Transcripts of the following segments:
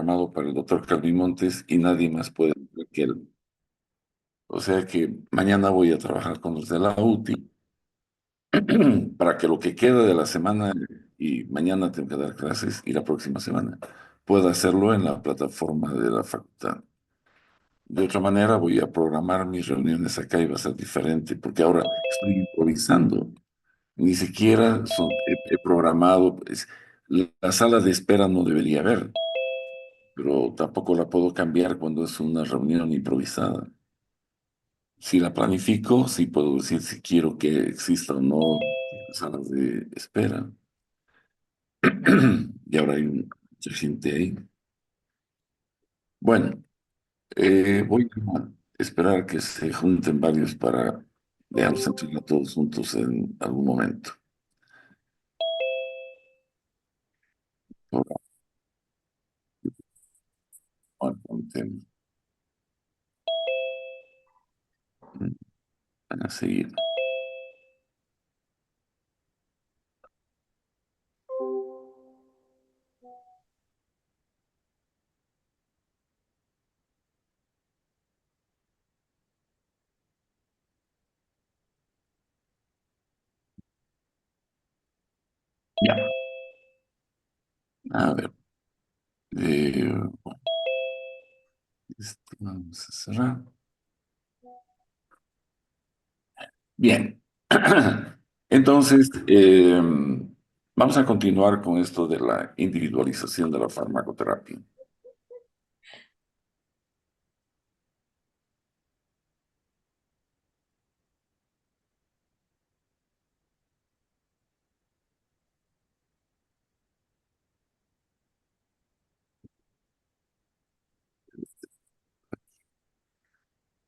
programado para el doctor Calvin Montes y nadie más puede que él. O sea que mañana voy a trabajar con los de la UTI para que lo que queda de la semana y mañana tengo que dar clases y la próxima semana pueda hacerlo en la plataforma de la facultad. De otra manera voy a programar mis reuniones acá y va a ser diferente porque ahora estoy improvisando. Ni siquiera he programado, pues, la sala de espera no debería haber, pero tampoco la puedo cambiar cuando es una reunión improvisada. Si la planifico, sí puedo decir si quiero que exista o no salas de espera. Y ahora hay mucha gente ahí. Bueno, voy a esperar que se junten varios para, veamos, entrar todos juntos en algún momento. Ahora, van a seguir. Ya. A ver. Eh, vamos a cerrar. Bien. Entonces, vamos a continuar con esto de la individualización de la farmacoterapia.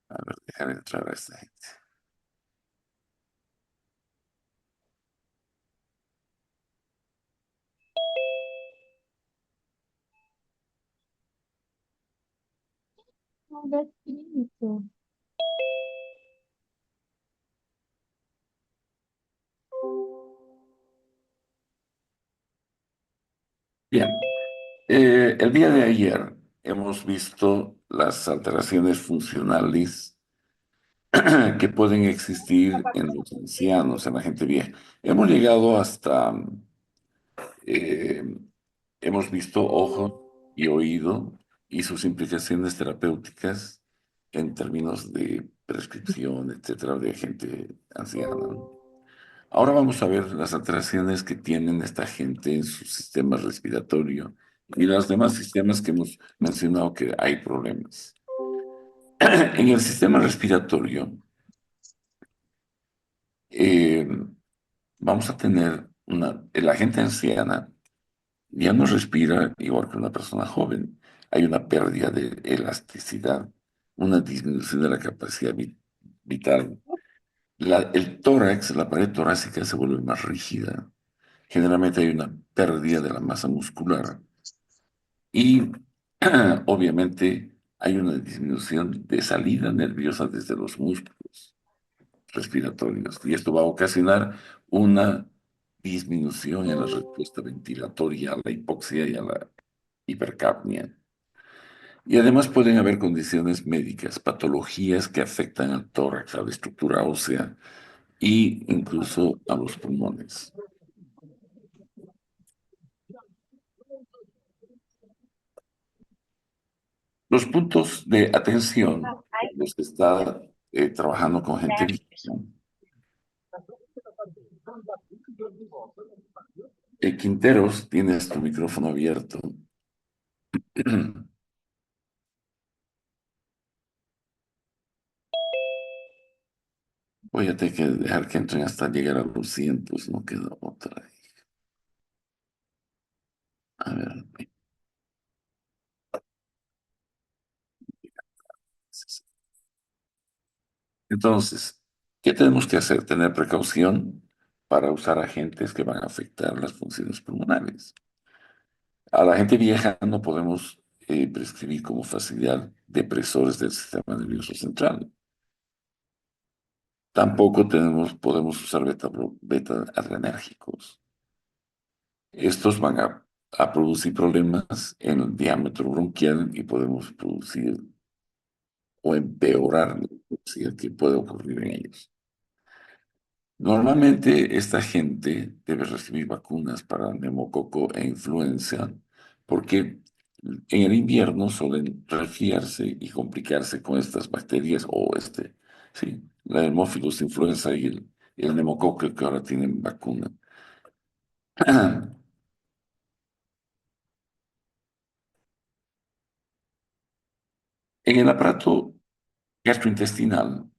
A ver, dejar entrar a esta gente. Olha isso. Bien. El día de ayer hemos visto las alteraciones funcionales que pueden existir en los ancianos, en la gente vieja. Hemos llegado hasta eh, hemos visto ojo y oído y sus implicaciones terapéuticas en términos de prescripción, etcétera, de gente anciana, ¿no? Ahora vamos a ver las alteraciones que tienen esta gente en su sistema respiratorio y los demás sistemas que hemos mencionado que hay problemas. En el sistema respiratorio, eh, vamos a tener la gente anciana ya no respira igual que una persona joven. Hay una pérdida de elasticidad, una disminución de la capacidad vital. El tórax, la pared torácica se vuelve más rígida. Generalmente hay una pérdida de la masa muscular y obviamente hay una disminución de salida nerviosa desde los músculos respiratorios. Y esto va a ocasionar una disminución en la respuesta ventilatoria a la hipoxia y a la hipercapnia. Y además pueden haber condiciones médicas, patologías que afectan al tórax, a la estructura ósea e incluso a los pulmones. Los puntos de atención, los que está trabajando con gente vieja. Quinteros, tienes tu micrófono abierto. Voy a tener que dejar que entren hasta llegar a los 200, no queda otra. A ver. Entonces, ¿qué tenemos que hacer? Tener precaución para usar agentes que van a afectar las funciones pulmonares. A la gente vieja no podemos prescribir como facilidad depresores del sistema nervioso central. Tampoco podemos usar beta adrenérgicos. Estos van a a producir problemas en el diámetro bronquial y podemos producir o empeorar la toxicidad que puede ocurrir en ellos. Normalmente esta gente debe recibir vacunas para neumococo e influenza porque en el invierno suelen resfriarse y complicarse con estas bacterias o sí, la Haemophilus influenza y el neumococo que ahora tienen vacuna. En el aparato gastrointestinal,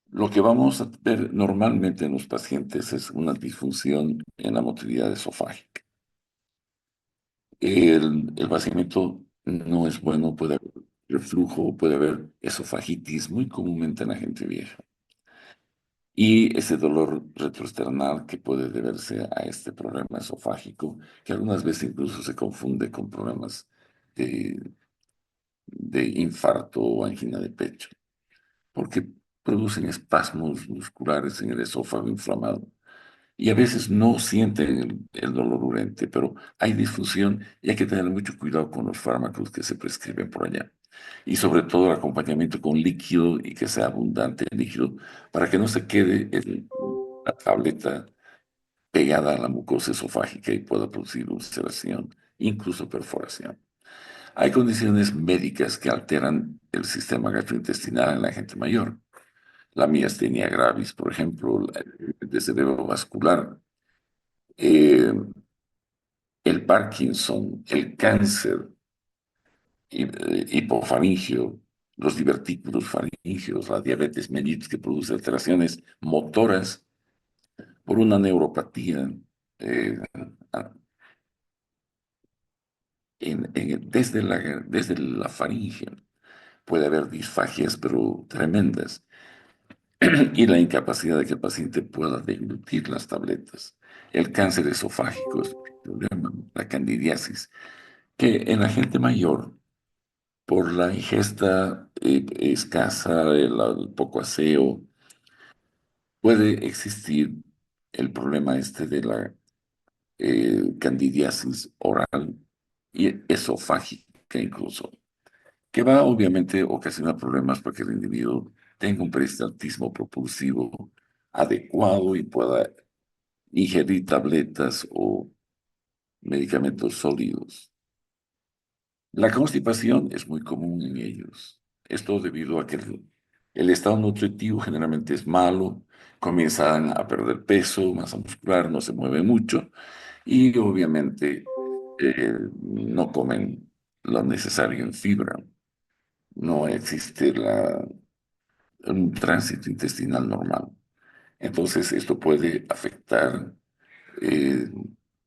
lo que vamos a ver normalmente en los pacientes es una disfunción en la motilidad esofágica. El vaciamiento no es bueno, puede haber reflujo, puede haber esofagitis, muy comúnmente en la gente vieja. Y ese dolor retroesternal que puede deberse a este problema esofágico, que algunas veces incluso se confunde con problemas de, de infarto o angina de pecho, porque producen espasmos musculares en el esófago inflamado. Y a veces no sienten el dolor urente, pero hay disfunción y hay que tener mucho cuidado con los fármacos que se prescriben por allá. Y sobre todo el acompañamiento con líquido y que sea abundante el líquido para que no se quede la tableta pegada a la mucosa esofágica y pueda producir ulceración, incluso perforación. Hay condiciones médicas que alteran el sistema gastrointestinal en la gente mayor. La miastenia gravis, por ejemplo, el de cerebro vascular, eh, el Parkinson, el cáncer hipofaringio, los divertículos faringios, la diabetes mellitus que produce alteraciones motoras por una neuropatía eh, a- desde la faringe. Puede haber disfagias, pero tremendas, y la incapacidad de que el paciente pueda deglutir las tabletas. El cáncer esofágico es un problema, la candidiasis, que en la gente mayor por la ingesta escasa, el poco aseo, puede existir el problema este de la candidiasis oral y esofágica incluso, que va obviamente a ocasionar problemas para que el individuo tenga un peristaltismo propulsivo adecuado y pueda ingerir tabletas o medicamentos sólidos. La constipación es muy común en ellos. Esto debido a que el estado nutritivo generalmente es malo, comienzan a perder peso, masa muscular, no se mueven mucho y obviamente no comen lo necesario en fibra. No existe un tránsito intestinal normal. Entonces esto puede afectar eh,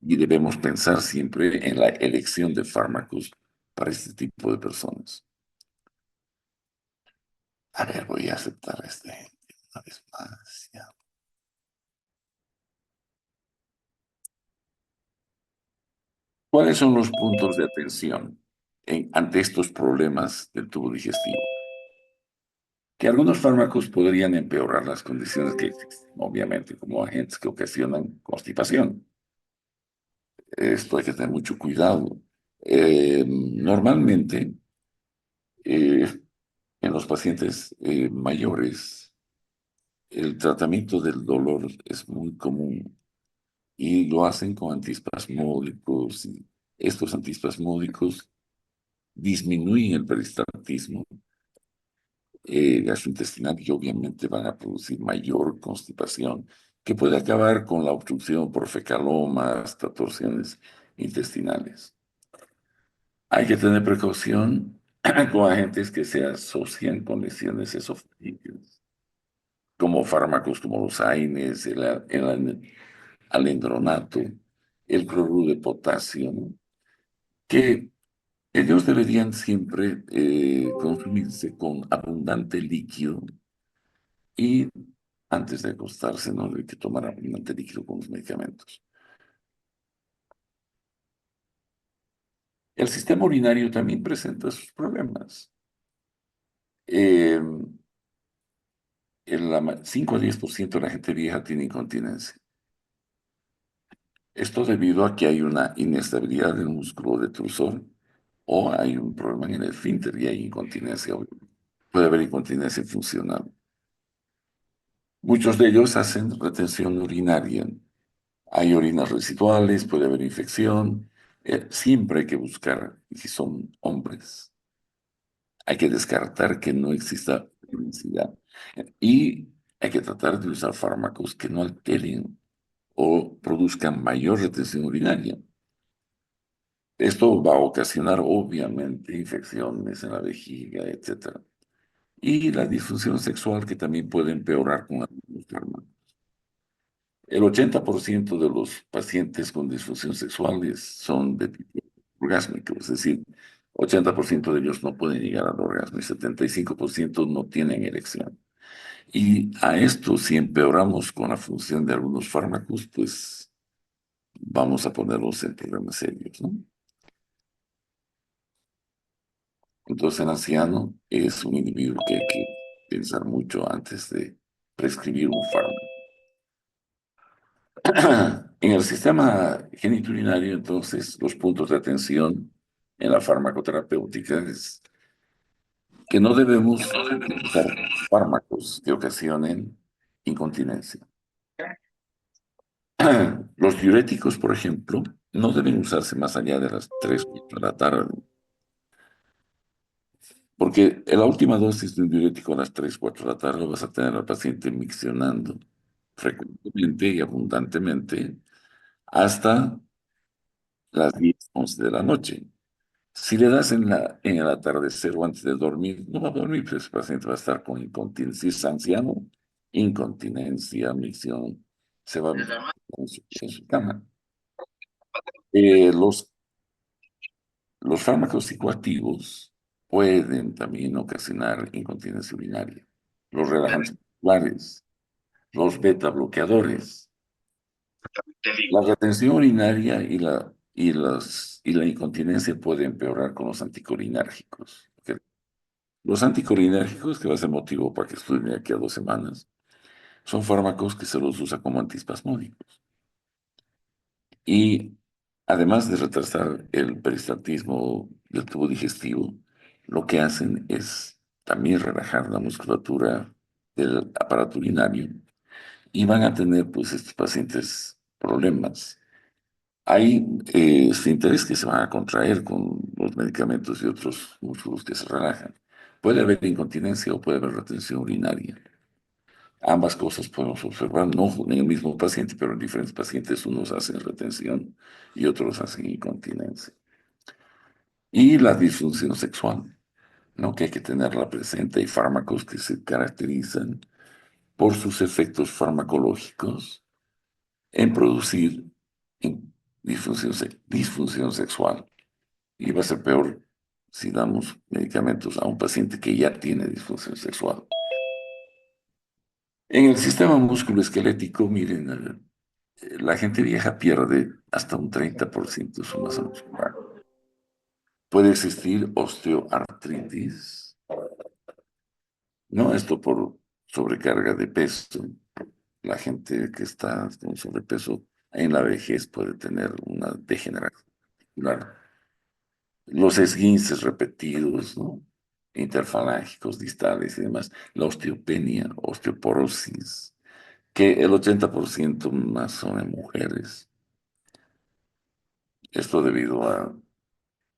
y debemos pensar siempre en la elección de fármacos para este tipo de personas. A ver, voy a aceptar una vez más. Ya. ¿Cuáles son los puntos de atención ante estos problemas del tubo digestivo? Que algunos fármacos podrían empeorar las condiciones que existen, obviamente, como agentes que ocasionan constipación. Esto hay que tener mucho cuidado. Normalmente, eh, en los pacientes mayores, el tratamiento del dolor es muy común y lo hacen con antiespasmódicos. Y estos antiespasmódicos disminuyen el peristaltismo gastrointestinal y obviamente van a producir mayor constipación, que puede acabar con la obstrucción por fecaloma hasta torsiones intestinales. Hay que tener precaución con agentes que se asocian con lesiones esofágicas, como fármacos como los AINES, el alendronato, el cloruro de potasio, ¿no? Que ellos deberían siempre consumirse con abundante líquido y antes de acostarse no hay que tomar abundante líquido con los medicamentos. El sistema urinario también presenta sus problemas. Eh, 5 a 10% de la gente vieja tiene incontinencia. Esto debido a que hay una inestabilidad del músculo detrusor o hay un problema en el esfínter y hay incontinencia. Puede haber incontinencia funcional. Muchos de ellos hacen retención urinaria. Hay orinas residuales, puede haber infección. Siempre hay que buscar, y si son hombres, hay que descartar que no exista publicidad. Y hay que tratar de usar fármacos que no alteren o produzcan mayor retención urinaria. Esto va a ocasionar, obviamente, infecciones en la vejiga, etcétera. Y la disfunción sexual que también puede empeorar con algunos fármacos. El 80% de los pacientes con disfunción sexual son de tipo orgásmico, es decir, 80% de ellos no pueden llegar al orgasmo y 75% no tienen erección. Y a esto, si empeoramos con la función de algunos fármacos, pues vamos a ponerlos en problemas serios, ¿no? Entonces, el anciano es un individuo que hay que pensar mucho antes de prescribir un fármaco. En el sistema genitourinario, entonces, los puntos de atención en la farmacoterapéutica es que no debemos utilizar fármacos que ocasionen incontinencia. Los diuréticos, por ejemplo, no deben usarse más allá de las 3 4 de la tarde, porque en la última dosis de un diurético a las 3 4 de la tarde vas a tener al paciente miccionando frecuentemente y abundantemente hasta las 10 11 de la noche. Si le das en el atardecer o antes de dormir, no va a dormir, pues el paciente va a estar con incontinencia. Si es anciano, incontinencia, micción, se va a meter en su cama. Los fármacos psicoactivos pueden también ocasionar incontinencia urinaria. Los relajantes musculares, los beta bloqueadores, la retención urinaria y la incontinencia puede empeorar con los anticolinérgicos. ¿Ok? Los anticolinérgicos, que va a ser motivo para que estudien de aquí a 2 semanas, son fármacos que se los usa como antiespasmódicos. Y además de retrasar el peristaltismo del tubo digestivo, lo que hacen es también relajar la musculatura del aparato urinario y van a tener, pues, estos pacientes problemas. Hay esfínteres que se van a contraer con los medicamentos y otros músculos que se relajan. Puede haber incontinencia o puede haber retención urinaria. Ambas cosas podemos observar, no en el mismo paciente, pero en diferentes pacientes, unos hacen retención y otros hacen incontinencia. Y la disfunción sexual, ¿no? Que hay que tenerla presente. Hay fármacos que se caracterizan por sus efectos farmacológicos en producir disfunción sexual. Y va a ser peor si damos medicamentos a un paciente que ya tiene disfunción sexual. En el sistema musculoesquelético, miren, la gente vieja pierde hasta un 30% de su masa muscular. Puede existir osteoartritis, ¿no? Esto por sobrecarga de peso. La gente que está con sobrepeso en la vejez puede tener una degeneración articular. Los esguinces repetidos, ¿no? Interfalángicos, distales y demás. La osteopenia, osteoporosis, que el 80% más son en mujeres. Esto debido a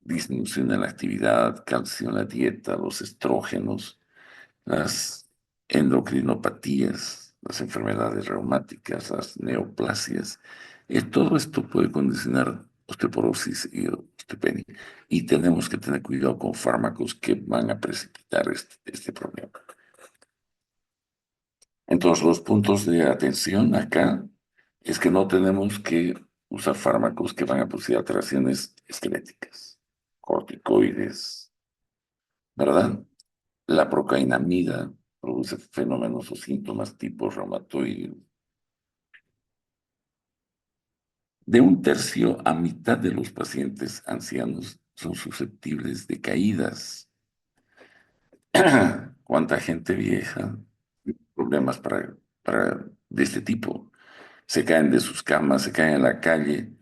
disminución en la actividad, calcio en la dieta, los estrógenos, las endocrinopatías, las enfermedades reumáticas, las neoplasias. Todo esto puede condicionar osteoporosis y osteopenia. Y tenemos que tener cuidado con fármacos que van a precipitar este problema. Entonces, los puntos de atención acá es que no tenemos que usar fármacos que van a producir alteraciones esqueléticas, corticoides, ¿verdad? La procainamida produce fenómenos o síntomas tipo reumatoide. De un tercio a mitad de los pacientes ancianos son susceptibles de caídas. ¿Cuánta gente vieja? Problemas de este tipo. se caen de sus camas, se caen en la calle.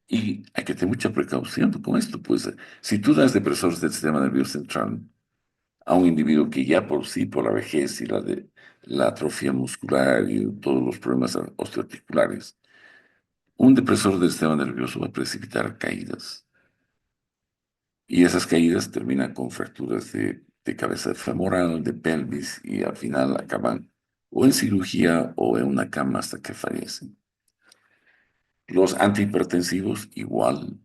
Y hay que tener mucha precaución con esto, pues si tú das depresores del sistema nervioso central a un individuo que ya por sí, por la vejez y la atrofia muscular y todos los problemas osteoarticulares, un depresor del sistema nervioso va a precipitar caídas. Y esas caídas terminan con fracturas de cabeza femoral, de pelvis, y al final acaban o en cirugía o en una cama hasta que fallecen. Los antihipertensivos, igual.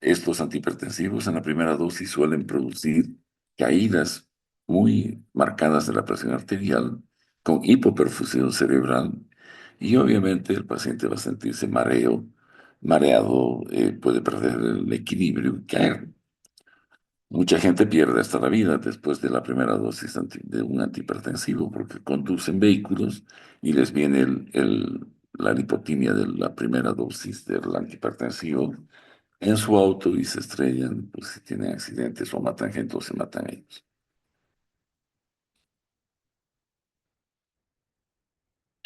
Estos antihipertensivos en la primera dosis suelen producir caídas muy marcadas de la presión arterial con hipoperfusión cerebral y obviamente el paciente va a sentirse mareado, puede perder el equilibrio y caer. Mucha gente pierde hasta la vida después de la primera dosis de un antihipertensivo porque conducen vehículos y les viene la lipotimia de la primera dosis del antihipertensivo en su auto y se estrellan, pues si tienen accidentes o matan gente o se matan ellos.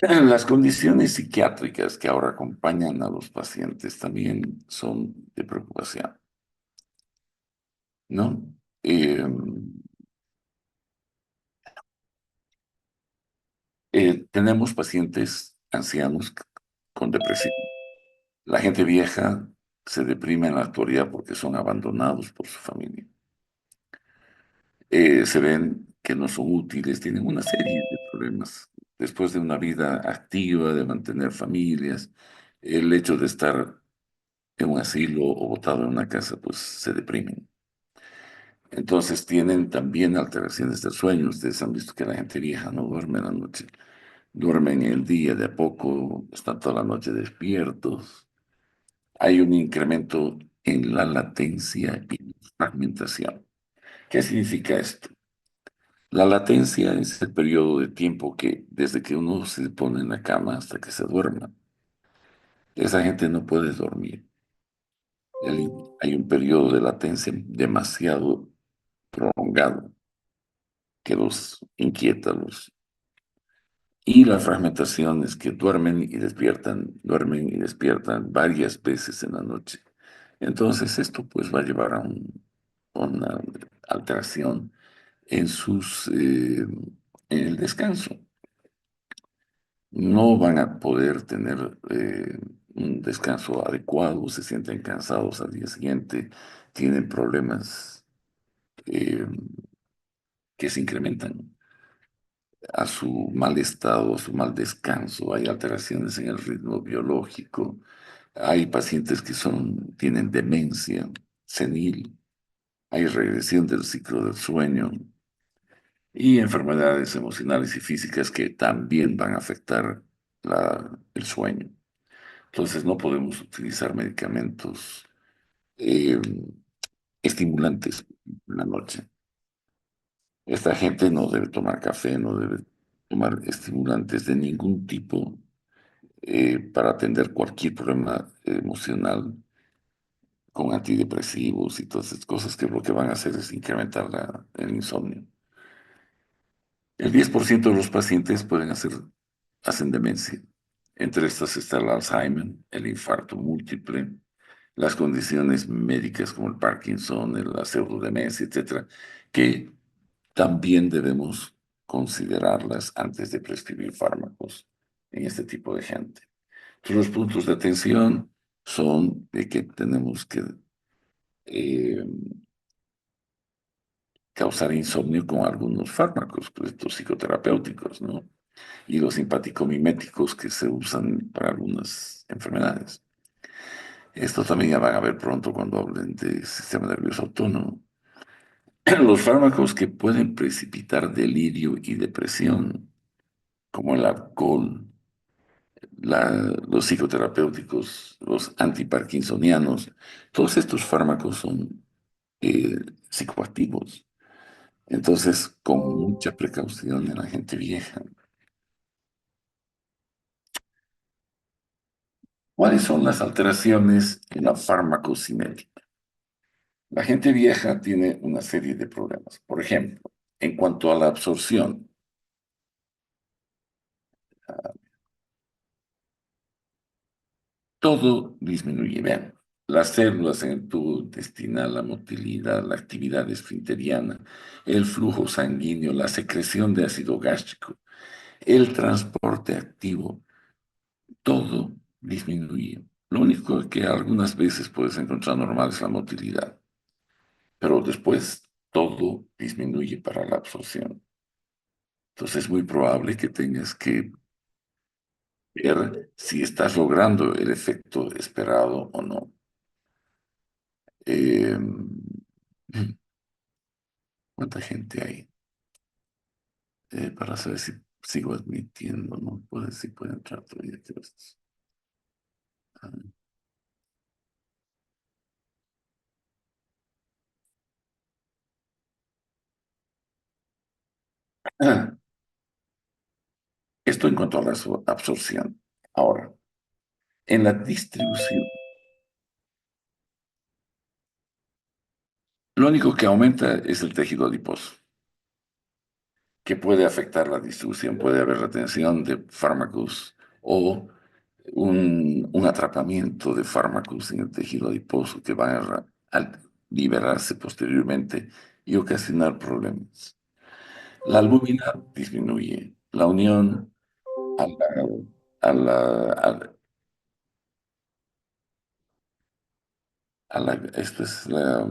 Las condiciones psiquiátricas que ahora acompañan a los pacientes también son de preocupación, ¿no? Eh, tenemos pacientes ancianos con depresión. La gente vieja se deprime en la actualidad porque son abandonados por su familia. Se ven que no son útiles, tienen una serie de problemas. Después de una vida activa, de mantener familias, el hecho de estar en un asilo o botado en una casa, pues se deprimen. Entonces tienen también alteraciones del sueño. Ustedes han visto que la gente vieja no duerme en la noche, duermen el día de a poco, están toda la noche despiertos. Hay un incremento en la latencia y fragmentación. ¿Qué significa esto? La latencia es el periodo de tiempo que desde que uno se pone en la cama hasta que se duerma. Esa gente no puede dormir. Hay un periodo de latencia demasiado prolongado que los inquieta. Y la fragmentación es que duermen y despiertan varias veces en la noche. Entonces esto pues va a llevar a una alteración en en el descanso. No van a poder tener un descanso adecuado, se sienten cansados al día siguiente, tienen problemas eh, que se incrementan a su mal estado, a su mal descanso, hay alteraciones en el ritmo biológico, hay pacientes que tienen demencia senil, hay regresión del ciclo del sueño y enfermedades emocionales y físicas que también van a afectar el sueño. Entonces no podemos utilizar medicamentos eh, estimulantes en la noche. Esta gente no debe tomar café, no debe tomar estimulantes de ningún tipo para atender cualquier problema emocional con antidepresivos y todas esas cosas que lo que van a hacer es incrementar el insomnio. El 10% de los pacientes hacen demencia. Entre estas está el Alzheimer, el infarto múltiple, las condiciones médicas como el Parkinson, la pseudodemencia, etcétera, que también debemos considerarlas antes de prescribir fármacos en este tipo de gente. Entonces, los puntos de atención son de que tenemos que eh, causar insomnio con algunos fármacos, pues, estos psicoterapéuticos, ¿no? Y los simpaticomiméticos que se usan para algunas enfermedades. Esto también ya van a ver pronto cuando hablen de sistema nervioso autónomo. Los fármacos que pueden precipitar delirio y depresión, como el alcohol, los psicoterapéuticos, los antiparkinsonianos, todos estos fármacos son eh, psicoactivos. Entonces, con mucha precaución en la gente vieja. ¿Cuáles son las alteraciones en la farmacocinética? La gente vieja tiene una serie de problemas. Por ejemplo, en cuanto a la absorción, todo disminuye. Vean, las células en el tubo intestinal, la motilidad, la actividad esfinteriana, el flujo sanguíneo, la secreción de ácido gástrico, el transporte activo, todo disminuye. Lo único que algunas veces puedes encontrar normal es la motilidad, pero después todo disminuye para la absorción. Entonces es muy probable que tengas que ver si estás logrando el efecto esperado o no. Eh, ¿Cuánta gente hay? Para saber si sigo admitiendo, ¿no? Puede, si puede entrar todavía. Ah, esto en cuanto a la absorción. Ahora, en la distribución, lo único que aumenta es el tejido adiposo, que puede afectar la distribución. Puede haber retención de fármacos o un atrapamiento de fármacos en el tejido adiposo que van a liberarse posteriormente y ocasionar problemas. La albúmina disminuye. La unión a la, esto es la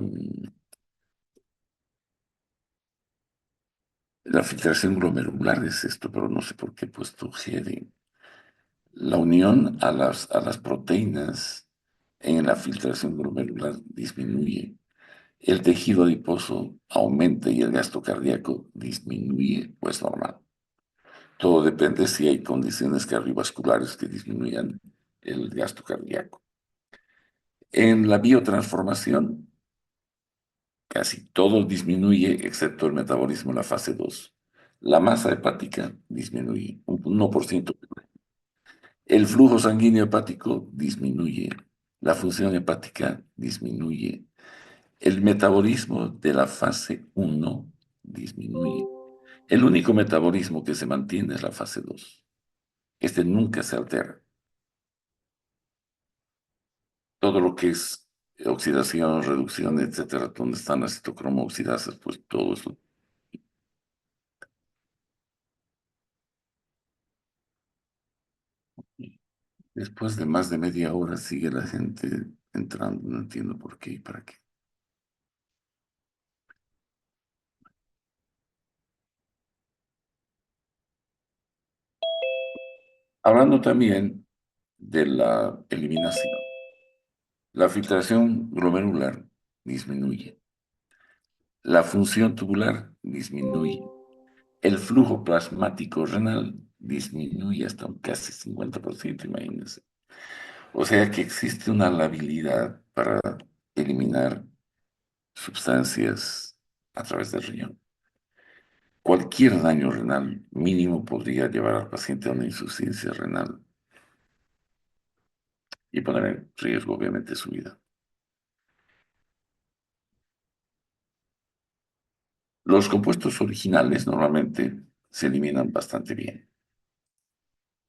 filtración glomerular es esto, pero no sé por qué he puesto GD. La unión a las proteínas en la filtración glomerular disminuye. El tejido adiposo aumenta y el gasto cardíaco disminuye, pues normal. Todo depende si hay condiciones cardiovasculares que disminuyan el gasto cardíaco. En la biotransformación, casi todo disminuye excepto el metabolismo en la fase 2. La masa hepática disminuye un 1%. El flujo sanguíneo hepático disminuye. La función hepática disminuye. El metabolismo de la fase 1 disminuye. El único metabolismo que se mantiene es la fase 2. Este nunca se altera. Todo lo que es oxidación, reducción, etcétera, donde están las citocromo oxidasas, pues todo eso. Después de más de media hora sigue la gente entrando, no entiendo por qué y para qué. Hablando también de la eliminación, la filtración glomerular disminuye, la función tubular disminuye, el flujo plasmático renal disminuye hasta un casi 50%, imagínense. O sea que existe una labilidad para eliminar sustancias a través del riñón. Cualquier daño renal mínimo podría llevar al paciente a una insuficiencia renal y poner en riesgo, obviamente, su vida. Los compuestos originales normalmente se eliminan bastante bien.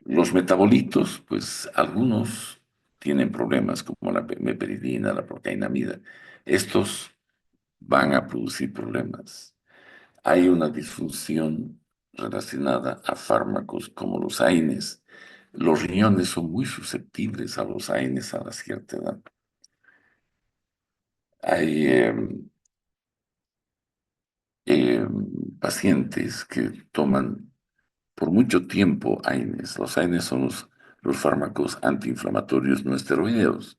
Los metabolitos, pues algunos tienen problemas como la meperidina, la procainamida. Estos van a producir problemas. Hay una disfunción relacionada a fármacos como los AINES. Los riñones son muy susceptibles a los AINES a la cierta edad. Hay eh, pacientes que toman por mucho tiempo AINES. Los AINES son los fármacos antiinflamatorios no esteroideos,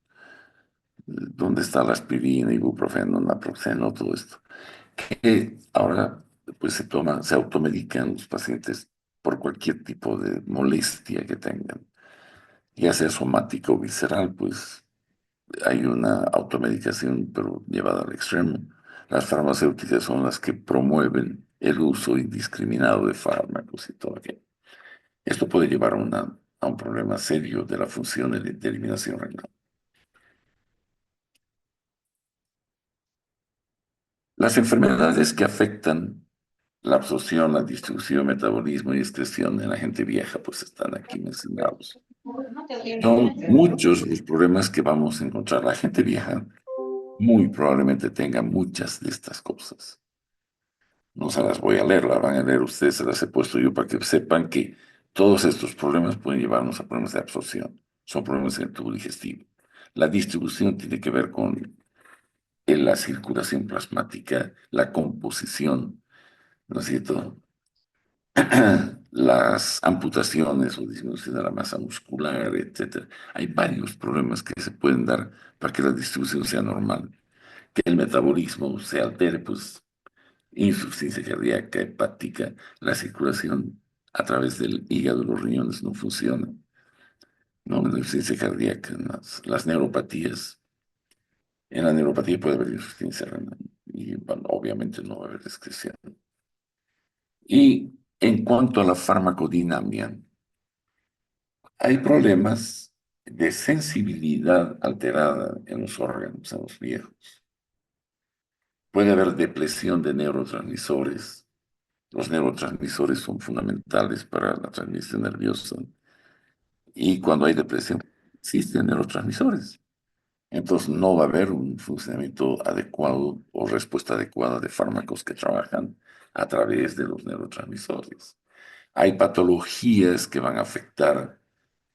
donde está la aspirina, ibuprofeno, naproxeno, todo esto. Que ahora pues se automedican los pacientes por cualquier tipo de molestia que tengan, ya sea somática o visceral, pues hay una automedicación, pero llevada al extremo. Las farmacéuticas son las que promueven el uso indiscriminado de fármacos y todo aquello. Esto puede llevar a un problema serio de la función de eliminación renal. Las enfermedades que afectan la absorción, la distribución, metabolismo y excreción en la gente vieja, pues están aquí mencionados. Son muchos los problemas que vamos a encontrar. La gente vieja muy probablemente tenga muchas de estas cosas. No se las voy a leer, las van a leer ustedes, se las he puesto yo para que sepan que todos estos problemas pueden llevarnos a problemas de absorción. Son problemas en el tubo digestivo. La distribución tiene que ver con la circulación plasmática, la composición, ¿no es cierto? Las amputaciones o disminución de la masa muscular, etcétera. Hay varios problemas que se pueden dar para que la distribución sea normal. Que el metabolismo se altere, pues insuficiencia cardíaca, hepática, la circulación a través del hígado, los riñones no funcionan, ¿no? La insuficiencia cardíaca, las neuropatías. En la neuropatía puede haber insuficiencia renal y bueno, obviamente no va a haber excreción. Y en cuanto a la farmacodinamia, hay problemas de sensibilidad alterada en los órganos, en los viejos. Puede haber depresión de neurotransmisores. Los neurotransmisores son fundamentales para la transmisión nerviosa. Y cuando hay depresión, existen neurotransmisores. Entonces no va a haber un funcionamiento adecuado o respuesta adecuada de fármacos que trabajan a través de los neurotransmisores. Hay patologías que van a afectar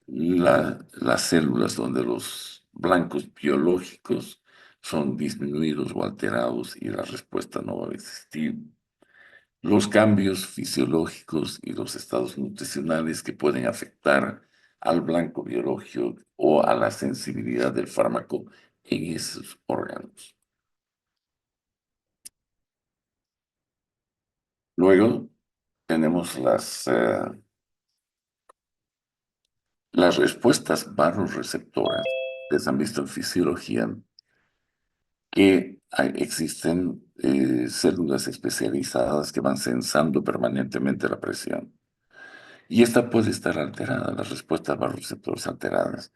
las células donde los blancos biológicos son disminuidos o alterados y la respuesta no va a existir. Los cambios fisiológicos y los estados nutricionales que pueden afectar al blanco biológico o a la sensibilidad del fármaco en esos órganos. Luego tenemos las respuestas vasoreceptoras, que se han visto en fisiología, que existen células especializadas que van sensando permanentemente la presión. Y esta puede estar alterada, las respuestas vasoreceptores alteradas.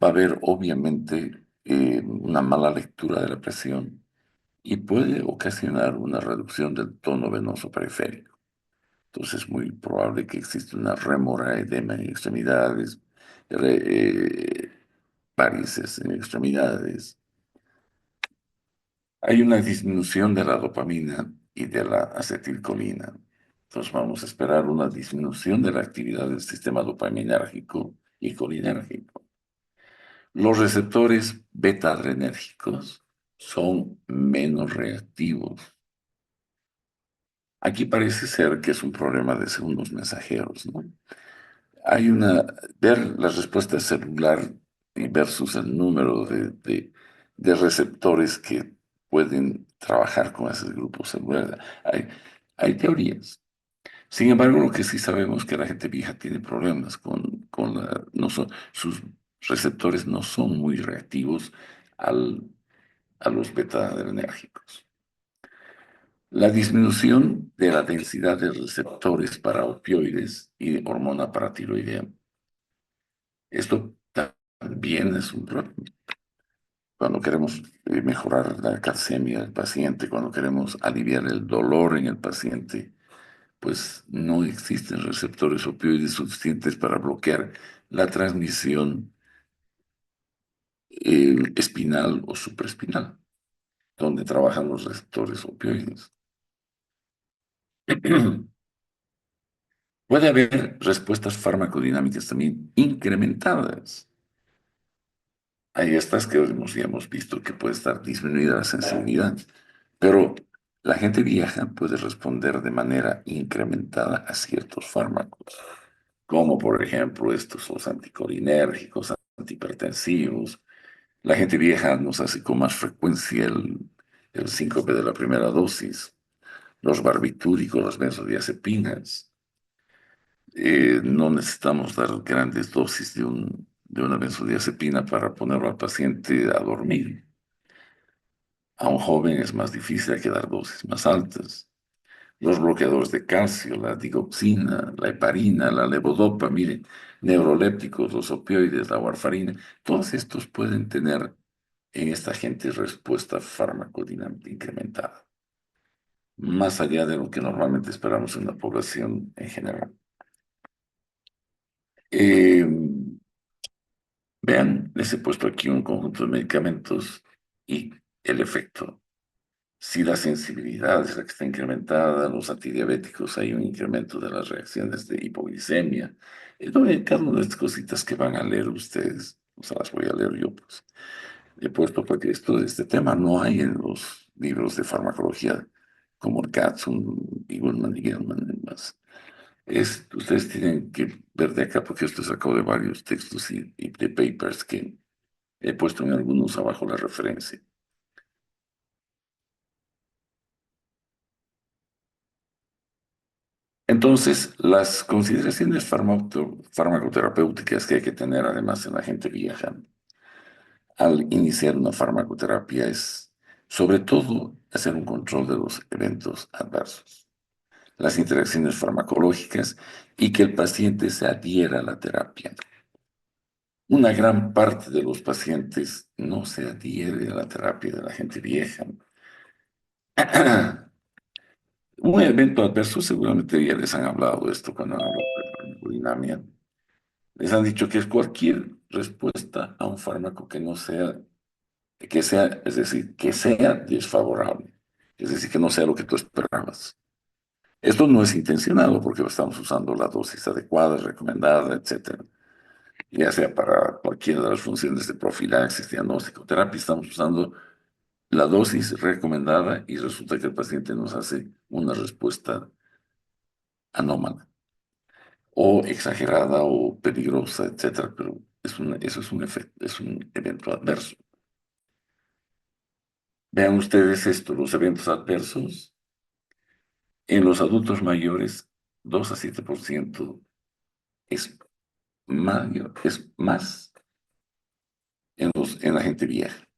Va a haber obviamente una mala lectura de la presión y puede ocasionar una reducción del tono venoso periférico. Entonces es muy probable que exista una rémora, edema en extremidades, varices en extremidades. Hay una disminución de la dopamina y de la acetilcolina. Entonces vamos a esperar una disminución de la actividad del sistema dopaminérgico y colinérgico. Los receptores beta-adrenérgicos son menos reactivos. Aquí parece ser que es un problema de segundos mensajeros, ¿no? Hay ver la respuesta celular y versus el número de receptores que pueden trabajar con esos grupos celulares. Hay teorías. Sin embargo, lo que sí sabemos es que la gente vieja tiene problemas no sus receptores no son muy reactivos a los beta-adrenérgicos. La disminución de la densidad de receptores para opioides y hormona paratiroidea. Esto también es un problema. Cuando queremos mejorar la calcemia del paciente, cuando queremos aliviar el dolor en el paciente, pues no existen receptores opioides suficientes para bloquear la transmisión espinal o supraespinal, donde trabajan los receptores opioides. Puede haber respuestas farmacodinámicas también incrementadas. Hay estas que ya hemos visto que puede estar disminuida la sensibilidad, pero la gente vieja puede responder de manera incrementada a ciertos fármacos, como por ejemplo estos, los anticolinérgicos, antihipertensivos. La gente vieja nos hace con más frecuencia el síncope de la primera dosis, los barbitúricos, las benzodiazepinas. No necesitamos dar grandes dosis de una benzodiazepina para ponerlo al paciente a dormir. A un joven es más difícil, hay que dar dosis más altas. Los bloqueadores de calcio, la digoxina, la heparina, la levodopa, miren, neurolépticos, los opioides, la warfarina, todos estos pueden tener en esta gente respuesta farmacodinámica incrementada, más allá de lo que normalmente esperamos en la población en general. Eh, Vean, les he puesto aquí un conjunto de medicamentos y el efecto. Si la sensibilidad es la que está incrementada, los antidiabéticos hay un incremento de las reacciones de hipoglicemia. Cada una de estas cositas que van a leer ustedes, o sea, las voy a leer yo, pues. He puesto porque este tema no hay en los libros de farmacología como el Katzun y Goodman y Gelman y demás. Ustedes tienen que ver de acá porque esto es sacado de varios textos y de papers que he puesto en algunos abajo la referencia. Entonces, las consideraciones farmacoterapéuticas que hay que tener además en la gente vieja al iniciar una farmacoterapia es, sobre todo, hacer un control de los eventos adversos, las interacciones farmacológicas y que el paciente se adhiera a la terapia. Una gran parte de los pacientes no se adhiere a la terapia de la gente vieja. Un evento adverso, seguramente ya les han hablado de esto cuando han hablado de farmacodinamia. Les han dicho que es cualquier respuesta a un fármaco que sea, es decir, que sea desfavorable. Es decir, que no sea lo que tú esperabas. Esto no es intencionado porque estamos usando la dosis adecuada, recomendada, etcétera. Ya sea para cualquiera de las funciones de profilaxis, diagnóstico, terapia, estamos usando la dosis recomendada y resulta que el paciente nos hace una respuesta anómala o exagerada o peligrosa, etcétera, pero eso es un efecto, es un evento adverso. Vean ustedes esto, los eventos adversos en los adultos mayores, 2 a 7% es mayor, es más en la gente vieja.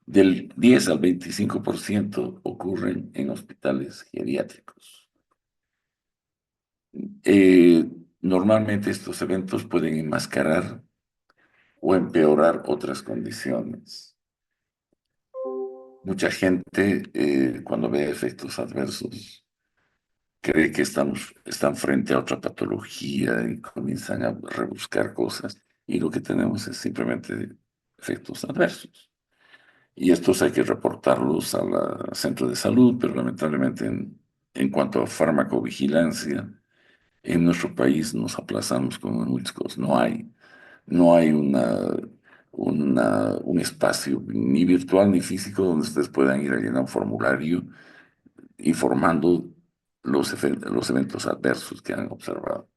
Del 10 al 25% ocurren en hospitales geriátricos. Eh, Normalmente estos eventos pueden enmascarar o empeorar otras condiciones. Mucha gente, cuando ve efectos adversos, cree que están frente a otra patología y comienzan a rebuscar cosas. Y lo que tenemos es simplemente efectos adversos. Y estos hay que reportarlos al centro de salud, pero lamentablemente en cuanto a farmacovigilancia, en nuestro país nos aplazamos con muchas cosas. No hay un espacio ni virtual ni físico donde ustedes puedan ir a llenar un formulario informando los eventos adversos que han observado.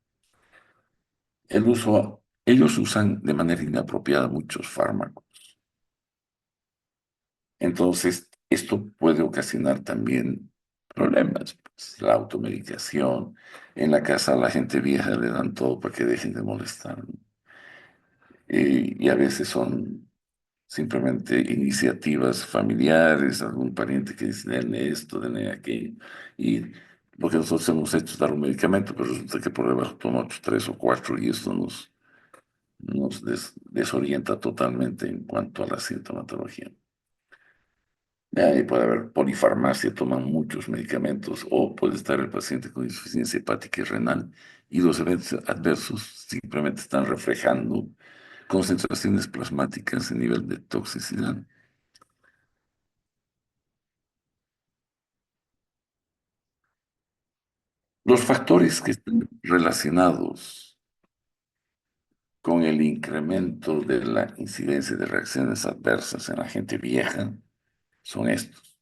Ellos usan de manera inapropiada muchos fármacos. Entonces, esto puede ocasionar también problemas, pues, la automedicación. En la casa a la gente vieja le dan todo para que dejen de molestar. Y a veces son simplemente iniciativas familiares, algún pariente que dice, denle esto, denle aquello. Y lo que nosotros hemos hecho es dar un medicamento, pero resulta que por debajo toma otros tres o cuatro y esto nos desorienta totalmente en cuanto a la sintomatología. Ahí puede haber polifarmacia, toman muchos medicamentos, o puede estar el paciente con insuficiencia hepática y renal, y los eventos adversos simplemente están reflejando concentraciones plasmáticas en nivel de toxicidad. Los factores que están relacionados con el incremento de la incidencia de reacciones adversas en la gente vieja son estos.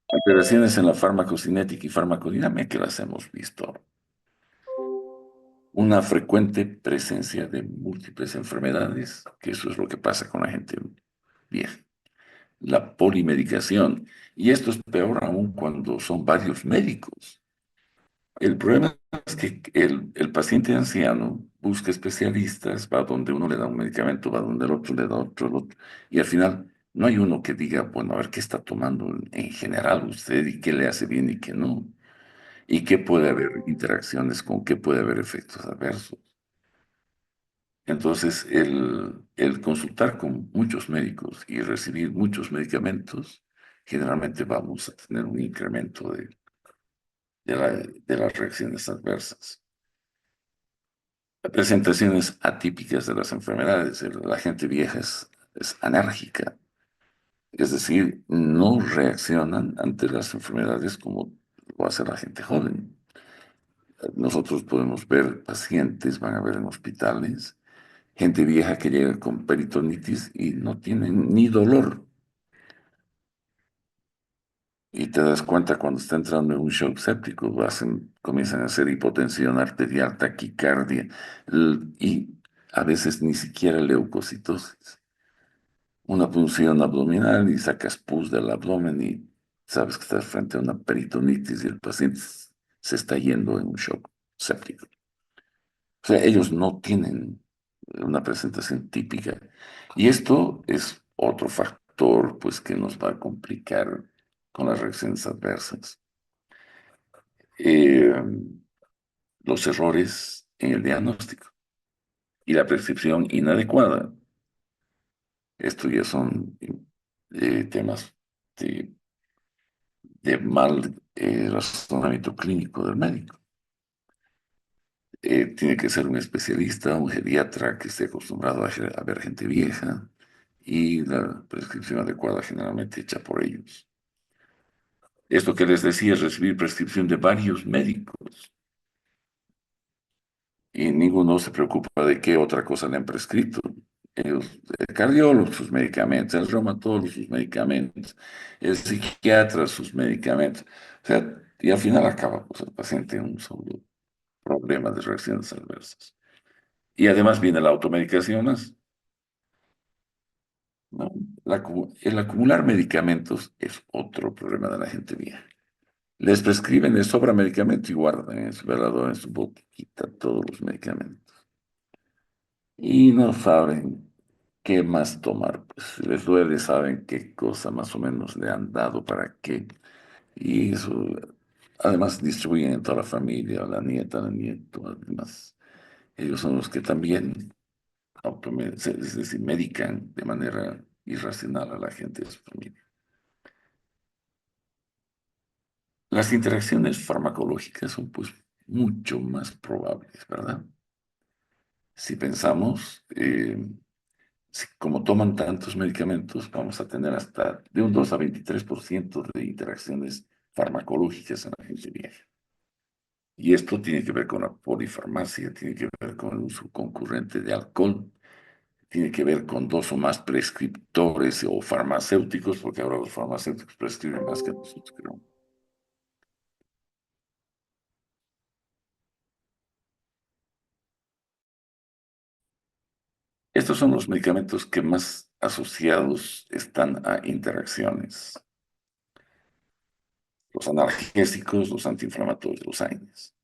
Alteraciones en la farmacocinética y farmacodinámica que las hemos visto. Una frecuente presencia de múltiples enfermedades, que eso es lo que pasa con la gente vieja. La polimedicación, y esto es peor aún cuando son varios médicos. El problema es que el paciente anciano busca especialistas, va donde uno le da un medicamento, va donde el otro le da otro, el otro, y al final no hay uno que diga, bueno, a ver qué está tomando en general usted y qué le hace bien y qué no, y qué puede haber interacciones con qué puede haber efectos adversos. Entonces, el consultar con muchos médicos y recibir muchos medicamentos, generalmente vamos a tener un incremento de las reacciones adversas. Presentaciones atípicas de las enfermedades. La gente vieja es anárgica, es decir, no reaccionan ante las enfermedades como lo hace la gente joven. Nosotros podemos ver pacientes, van a ver en hospitales, gente vieja que llega con peritonitis y no tienen ni dolor. Y te das cuenta cuando está entrando en un shock séptico, comienzan a hacer hipotensión arterial, taquicardia y a veces ni siquiera leucocitosis. Una punción abdominal y sacas pus del abdomen y sabes que estás frente a una peritonitis y el paciente se está yendo en un shock séptico. O sea, ellos no tienen una presentación típica. Y esto es otro factor, pues, que nos va a complicar con las reacciones adversas. Eh, los errores en el diagnóstico y la prescripción inadecuada. Esto ya son temas de, de mal razonamiento clínico del médico. Tiene que ser un especialista, un geriatra que esté acostumbrado a ver gente vieja y la prescripción adecuada generalmente hecha por ellos. Esto que les decía es recibir prescripción de varios médicos y ninguno se preocupa de qué otra cosa le han prescrito. El cardiólogo sus medicamentos, el reumatólogo sus medicamentos, el psiquiatra sus medicamentos. O sea, y al final acaba pues, el paciente en un solo problema de reacciones adversas. Y además viene la automedicación más, ¿no? El acumular medicamentos es otro problema de la gente vieja. Les prescriben, les sobra medicamento y guardan en su velador, en su boquita, todos los medicamentos. Y no saben qué más tomar. Pues si les duele, saben qué cosa más o menos le han dado para qué. Y eso, además, distribuyen en toda la familia, a la nieta, al nieto, además. Ellos son los que también es decir, medican de manera irracional a la gente de su familia. Las interacciones farmacológicas son pues mucho más probables, ¿verdad? Si pensamos, como toman tantos medicamentos, vamos a tener hasta de un 2 a 23% de interacciones farmacológicas en la gente vieja. Y esto tiene que ver con la polifarmacia, tiene que ver con el uso concurrente de alcohol, tiene que ver con dos o más prescriptores o farmacéuticos, porque ahora los farmacéuticos prescriben más que nosotros, creo. Estos son los medicamentos que más asociados están a interacciones. Los analgésicos, los antiinflamatorios, los AINES,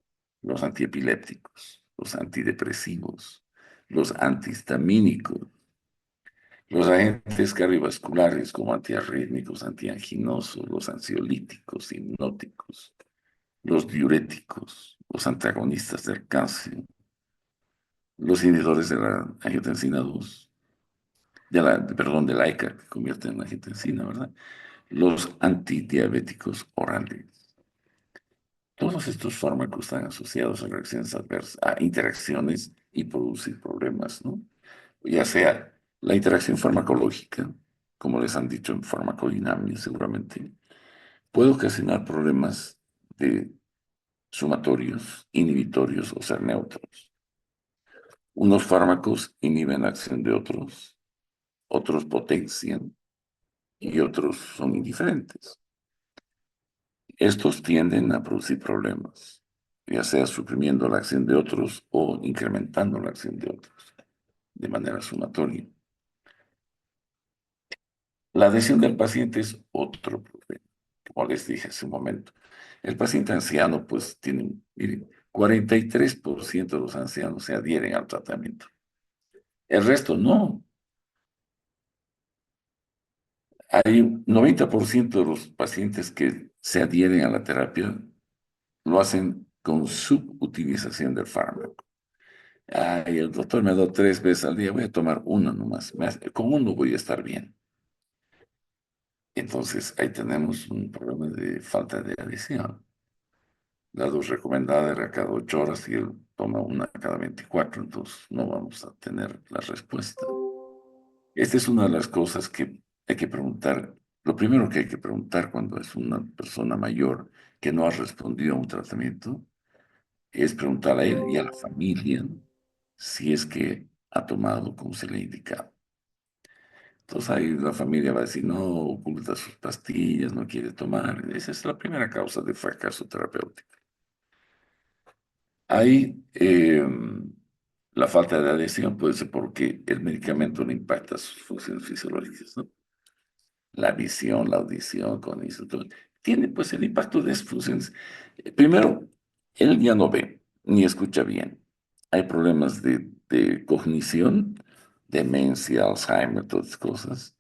los antiepilépticos, los antidepresivos, los antihistamínicos, los agentes cardiovasculares como antiarrítmicos, antianginosos, los ansiolíticos, hipnóticos, los diuréticos, los antagonistas del calcio, los inhibidores de la angiotensina 2, perdón, de la ECA, que convierte en angiotensina, ¿verdad? Los antidiabéticos orales. Todos estos fármacos están asociados a reacciones adversas, a interacciones y producir problemas, ¿no? Ya sea la interacción farmacológica, como les han dicho en farmacodinamia seguramente, puede ocasionar problemas de sumatorios, inhibitorios o ser neutros. Unos fármacos inhiben la acción de otros, otros potencian y otros son indiferentes. Estos tienden a producir problemas, ya sea suprimiendo la acción de otros o incrementando la acción de otros de manera sumatoria. La adhesión del paciente es otro problema, como les dije hace un momento. El paciente anciano, pues, tiene, miren, 43% de los ancianos se adhieren al tratamiento. El resto no. Hay un 90% de los pacientes que se adhieren a la terapia lo hacen con subutilización del fármaco. Ay, el doctor me ha dado 3 veces al día, voy a tomar una nomás. Con uno voy a estar bien. Entonces ahí tenemos un problema de falta de adhesión. La dosis recomendada era cada 8 horas y él toma una cada 24, entonces no vamos a tener la respuesta. Esta es una de las cosas que hay que preguntar. Lo primero que hay que preguntar cuando es una persona mayor que no ha respondido a un tratamiento es preguntar a él y a la familia si es que ha tomado como se le ha indicado. Entonces ahí la familia va a decir, no, oculta sus pastillas, no quiere tomar. Esa es la primera causa de fracaso terapéutico. Ahí la falta de adhesión puede ser porque el medicamento no impacta sus funciones fisiológicas, ¿no? La visión, la audición, con eso, todo. Tiene pues el impacto de esas funciones. Primero, él ya no ve ni escucha bien. Hay problemas de cognición, demencia, Alzheimer, todas esas cosas.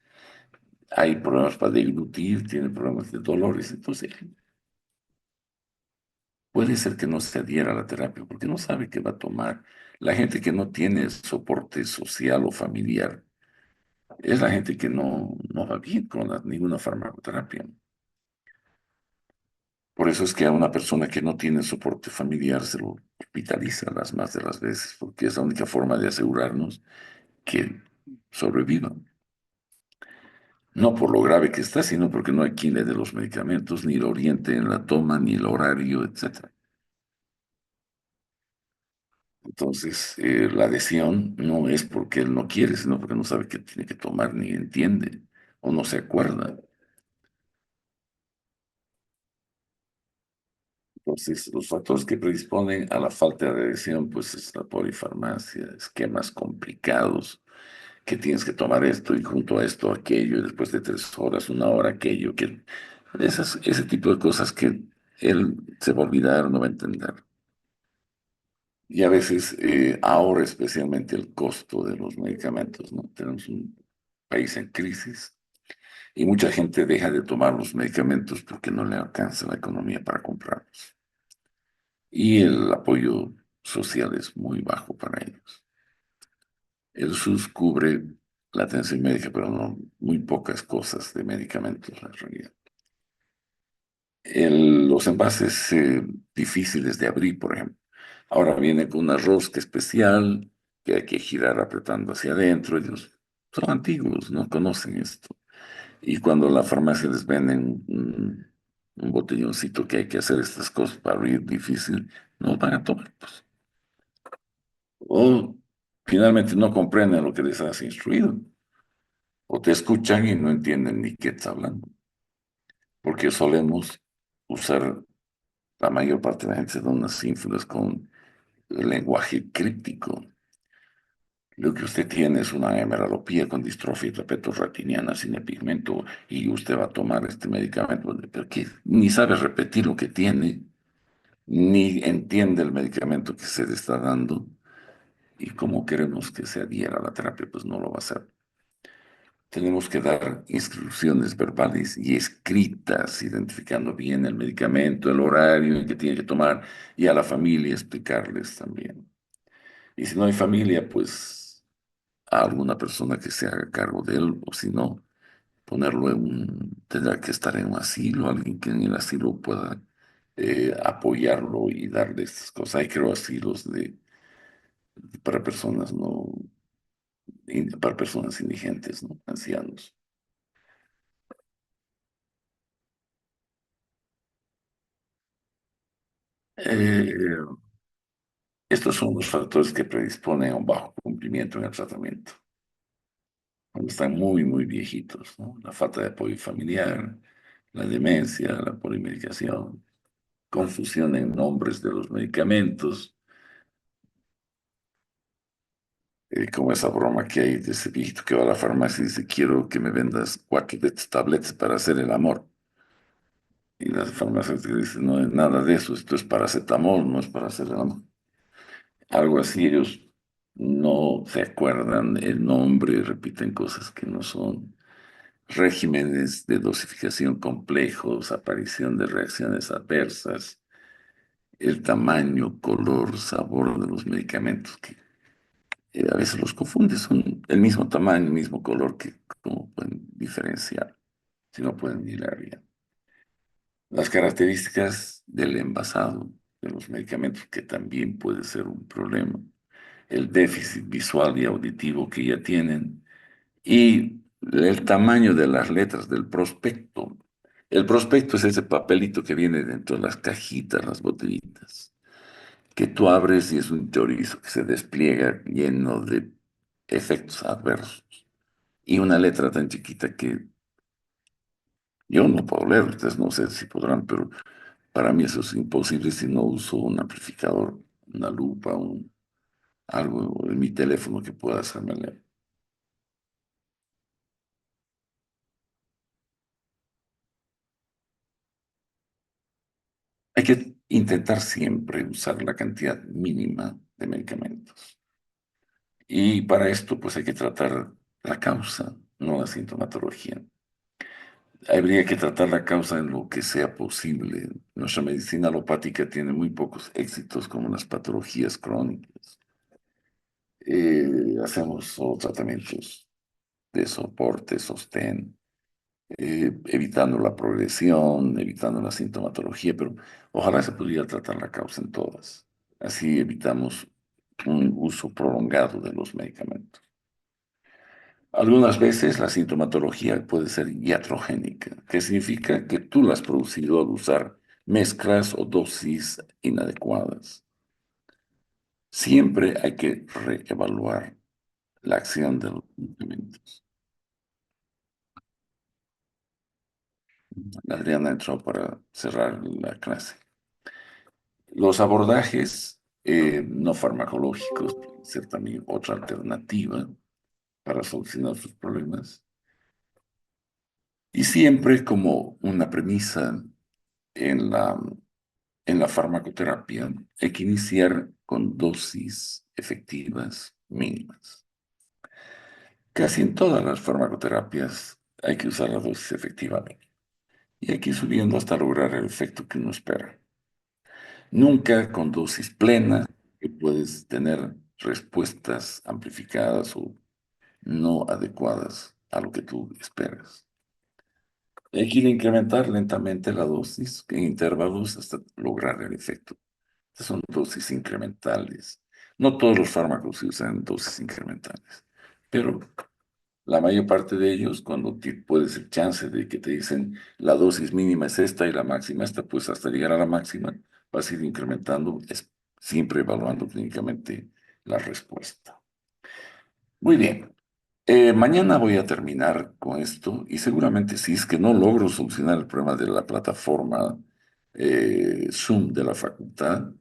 Hay problemas para deglutir, tiene problemas de dolores. Entonces, puede ser que no se adhiera a la terapia porque no sabe qué va a tomar. La gente que no tiene soporte social o familiar es la gente que no va bien con ninguna farmacoterapia. Por eso es que a una persona que no tiene soporte familiar se lo hospitaliza las más de las veces, porque es la única forma de asegurarnos que sobreviva. No por lo grave que está, sino porque no hay quien le dé los medicamentos, ni lo oriente en la toma, ni el horario, etcétera. Entonces, la adhesión no es porque él no quiere, sino porque no sabe qué tiene que tomar, ni entiende, o no se acuerda. Entonces, los factores que predisponen a la falta de adhesión, pues es la polifarmacia, esquemas complicados, que tienes que tomar esto y junto a esto aquello, y después de 3 horas, 1 hora aquello, ese tipo de cosas que él se va a olvidar, no va a entender. Y a veces, ahora especialmente el costo de los medicamentos, ¿no? Tenemos un país en crisis y mucha gente deja de tomar los medicamentos porque no le alcanza la economía para comprarlos. Y el apoyo social es muy bajo para ellos. El SUS cubre la atención médica, pero no muy pocas cosas de medicamentos, en realidad. Los envases difíciles de abrir, por ejemplo. Ahora viene con una rosca especial que hay que girar apretando hacia adentro. Ellos son antiguos, no conocen esto. Y cuando la farmacia les venden un botelloncito que hay que hacer estas cosas para abrir difícil, no van a tomar, pues. O finalmente no comprenden lo que les has instruido. O te escuchan y no entienden ni qué estás hablando. Porque solemos usar, la mayor parte de la gente se da unas ínfulas con el lenguaje críptico. Lo que usted tiene es una hemeralopía con distrofia retiniana sin pigmento y usted va a tomar este medicamento, pero que ni sabe repetir lo que tiene, ni entiende el medicamento que se le está dando y cómo queremos que se adhiera a la terapia, pues no lo va a hacer. Tenemos que dar instrucciones verbales y escritas, identificando bien el medicamento, el horario en que tiene que tomar y a la familia explicarles también. Y si no hay familia, pues a alguna persona que se haga cargo de él, o si no, ponerlo tendrá que estar en un asilo, alguien que en el asilo pueda apoyarlo y darle estas cosas. Hay, creo, asilos para personas no, para personas indigentes, ¿no? Ancianos. Eh, Estos son los factores que predisponen a un bajo cumplimiento en el tratamiento, cuando están muy, muy viejitos, ¿no? La falta de apoyo familiar, la demencia, la polimedicación, confusión en nombres de los medicamentos, como esa broma que hay de ese viejito que va a la farmacia y dice, quiero que me vendas 4 de estas tabletas para hacer el amor. Y las farmacéuticas dicen, no es nada de eso, esto es paracetamol, no es para hacer el amor. Algo así, ellos no se acuerdan el nombre, repiten cosas que no son. Regímenes de dosificación complejos, aparición de reacciones adversas, el tamaño, color, sabor de los medicamentos, que a veces los confunde, son el mismo tamaño, el mismo color, que cómo pueden diferenciar, si no pueden mirar bien. Las características del envasado. de los medicamentos, que también puede ser un problema, el déficit visual y auditivo que ya tienen, y el tamaño de las letras del prospecto. El prospecto es ese papelito que viene dentro de las cajitas, las botellitas, que tú abres y es un chorizo que se despliega lleno de efectos adversos. Y una letra tan chiquita que yo no puedo leer, ustedes no sé si podrán, pero para mí eso es imposible si no uso un amplificador, una lupa, algo en mi teléfono que pueda hacerme leer. Hay que intentar siempre usar la cantidad mínima de medicamentos. Y para esto, pues hay que tratar la causa, no la sintomatología. Habría que tratar la causa en lo que sea posible. Nuestra medicina alopática tiene muy pocos éxitos como las patologías crónicas. Hacemos solo tratamientos de soporte, sostén, evitando la progresión, evitando la sintomatología, pero ojalá se pudiera tratar la causa en todas. Así evitamos un uso prolongado de los medicamentos. Algunas veces la sintomatología puede ser iatrogénica, que significa que tú la has producido al usar mezclas o dosis inadecuadas. Siempre hay que reevaluar la acción de los medicamentos. Adriana entró para cerrar la clase. Los abordajes no farmacológicos pueden ser también otra alternativa para solucionar sus problemas. Y siempre como una premisa en la farmacoterapia, hay que iniciar con dosis efectivas mínimas. Casi en todas las farmacoterapias hay que usar la dosis efectiva mínima. Y hay que ir subiendo hasta lograr el efecto que uno espera. Nunca con dosis plena, que puedes tener respuestas amplificadas o no adecuadas a lo que tú esperas. Hay que ir a incrementar lentamente la dosis en intervalos hasta lograr el efecto. Estas son dosis incrementales. No todos los fármacos se usan dosis incrementales, pero la mayor parte de ellos, cuando puedes el chance de que te dicen la dosis mínima es esta y la máxima esta, pues hasta llegar a la máxima vas a ir incrementando, siempre evaluando clínicamente la respuesta. Muy bien. Mañana voy a terminar con esto y seguramente si es que no logro solucionar el problema de la plataforma Zoom de la facultad,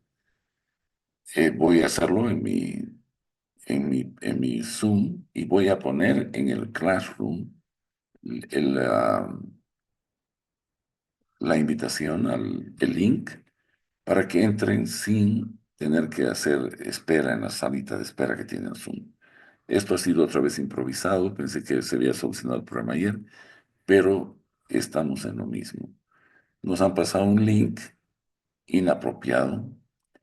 voy a hacerlo en mi Zoom y voy a poner en el Classroom el, ah, la invitación el link para que entren sin tener que hacer espera en la salita de espera que tiene el Zoom. Esto ha sido otra vez improvisado, pensé que se había solucionado el problema ayer, pero estamos en lo mismo. Nos han pasado un link inapropiado.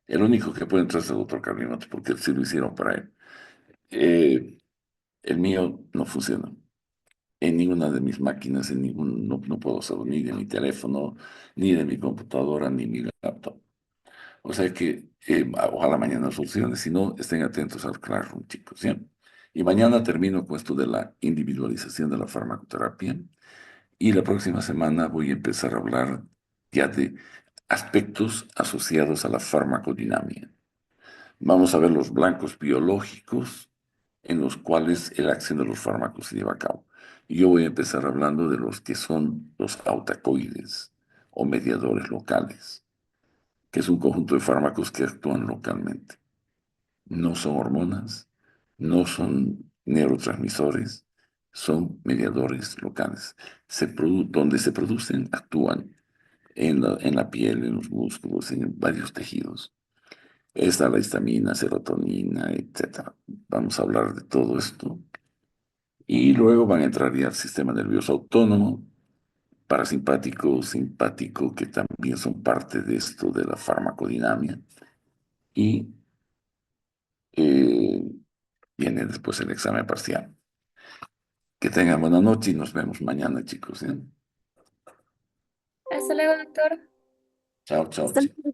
El único que puede entrar es el doctor Carlinotti, porque sí lo hicieron para él. Eh, el mío no funciona. En ninguna de mis máquinas, no puedo hacerlo ni de mi teléfono, ni de mi computadora, ni mi laptop. O sea que ojalá mañana solucione, si no, estén atentos al Classroom, chicos, ¿sí? Y mañana termino con esto de la individualización de la farmacoterapia y la próxima semana voy a empezar a hablar ya de aspectos asociados a la farmacodinámica. Vamos a ver los blancos biológicos en los cuales la acción de los fármacos se lleva a cabo. Y yo voy a empezar hablando de los que son los autacoides o mediadores locales, que es un conjunto de fármacos que actúan localmente. No son hormonas, no son neurotransmisores, son mediadores locales. Donde se producen, actúan en la piel, en los músculos, en varios tejidos. Está la histamina, serotonina, etcétera. Vamos a hablar de todo esto. Y luego van a entrar ya al sistema nervioso autónomo, parasimpático, simpático, que también son parte de esto de la farmacodinámica. Y eh, viene después el examen parcial. Que tengan buena noche y nos vemos mañana, chicos, ¿eh? Hasta luego, doctor. Chao, chao, Hasta chicos.